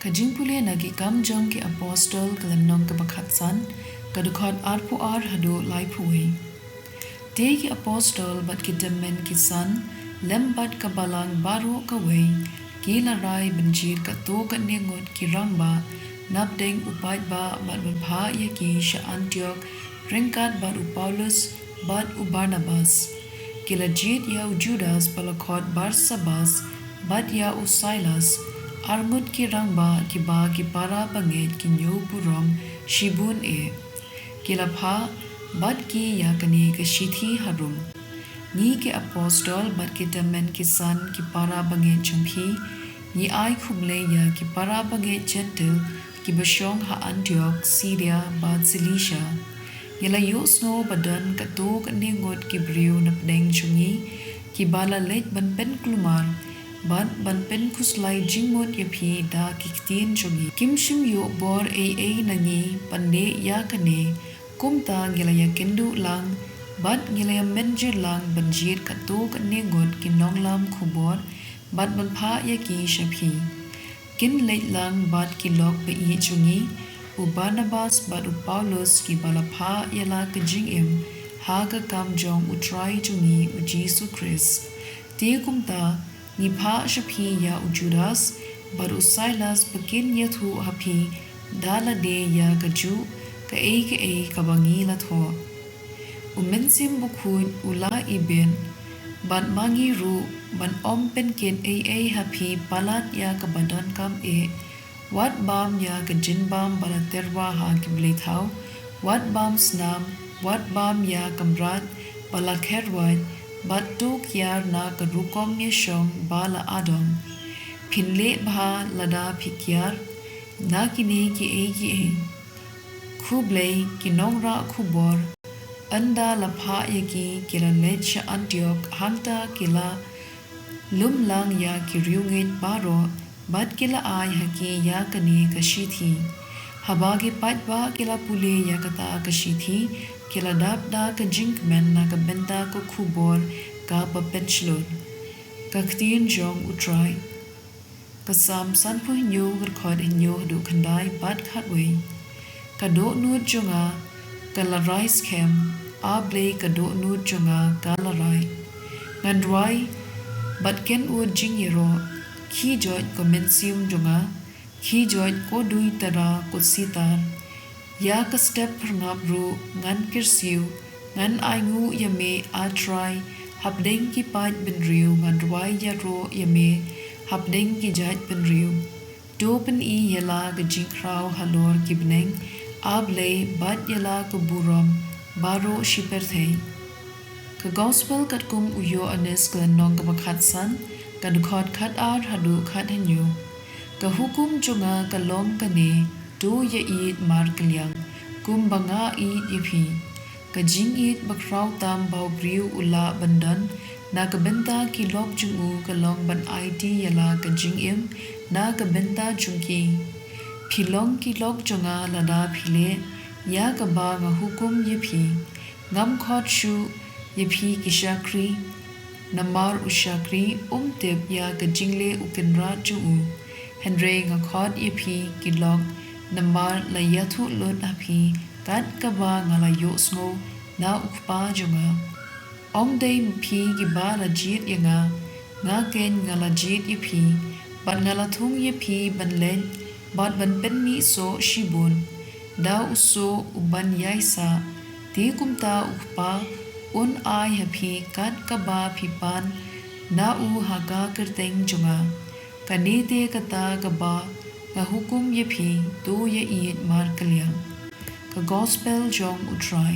Ka jingpule nagi kam jong ki apostol kalanong ka bakhatsan kadukot arpu ar hadu lai puwi. Te ki apostol bat ki demen ki san lembat kabalang baru kawe ki larai benjir ka to ka nengot ki rangba napdeng upat ba bat berpha ya ki sha Antioch ringkat bat Paulus bat Barnabas ki lajit ya Judas balakot Barsabas bat ya Silas armut ki rangba ki ba ki para banget ki nyo purom shibun ki lapha bat ki ya kani ka shithi harum ni ke apostol bat ki temen ki san ki para banget champi ni ai khumle ya ki para banget gentle ki basyong ha Antioch Syria bat Cilicia yala yusno badan ka to ka ningot ki briu napdeng chungi ki bala let ban pen klumar bat ban pen khuslai jingmot yapi da ki ktien chungi kimshim yo bor nangi pande ya kane kumta gilaya kendu lang bat gilaya menjir lang banjir ka to ka ningot ki nonglam khubor bat ban pha ya ki shapi kin leit lang bat ki lok pe i chungi u Barnabas bat u Paulus ki balapha yala ka jingim ha ka kam jong u try chungi u Jesus Christ te kumta ni pha shapi ya u Judas bat u Silas bakin yathu hapi dala de ya ka ju ka ka bangi la tho u mensim bukhun ula iben ban mangi ru ban om pen ken happy palat ya ka badan kam wat bam ya ka jin bam bala terwa ha ki Blei thau wat bam snam wat bam ya kamrat bala kherwat bat tuk yar na ka rukom ye shong bala adong phinle bha lada phikyar na kini ki khu Blei ki nongra khubor anda lapha yaki kila lecha Antioch hanta kila lumlang ya ki riungit baro bat kila ay haki ya kani kashithi habagi patba kila pule ya kata kashithi kila dabda ka jinkmen na ka benta ko khubor ka papenchlon ka ktien jong utrai kasam sanpo hinyo record hinyo du khandai bat khatwe ka do nut jonga kala rice cam Blei ka do nut jonga kala rai ngandwai bat ken u jingiro khi joit ko mensium jonga khi joit ko dui tara ko sitar ya ka step ngap ru ngan kirsiu ngan aingu yame a try habdeng ki pat ben riu ngandwai ya ro yame habdeng ki jait ben riu dopen yala ga jingkrau halor kibneng Blei bat yala ko burom baro shiperthei ka gospel kat kum uyo anes ka nong ka bakhatsan ka dukhot khat ar hadu khat henyu ka hukum jonga ka long kane do ye eat mar klyang kum banga eat yipi ka jing eat bakrau tam bau briu ula bandan na ka benta ki lok jungu ka long ban it yala ka jing im na ka benta chungki philong ki lok jonga lada phile ya ka ba nga hukum yipi ngam khot shu yipi ki shakri namar ushakri tip ya ka jingle ukinra chu henre nga khot yipi ki lok namar la yathu lot api kat ka ba nga la yo sngo na ukpa jonga dei pi ki ba la jit yanga nga ken nga la jit yipi ban nga la thung yipi ban len bat ban pen mi so shibun da uso uban yaisa ti kumta ukpa ai happy kat kaba phipan na u haga kerteng junga kanete kata kaba ka hukum ye phi to ye eat mar kalyang ka gospel jong utrai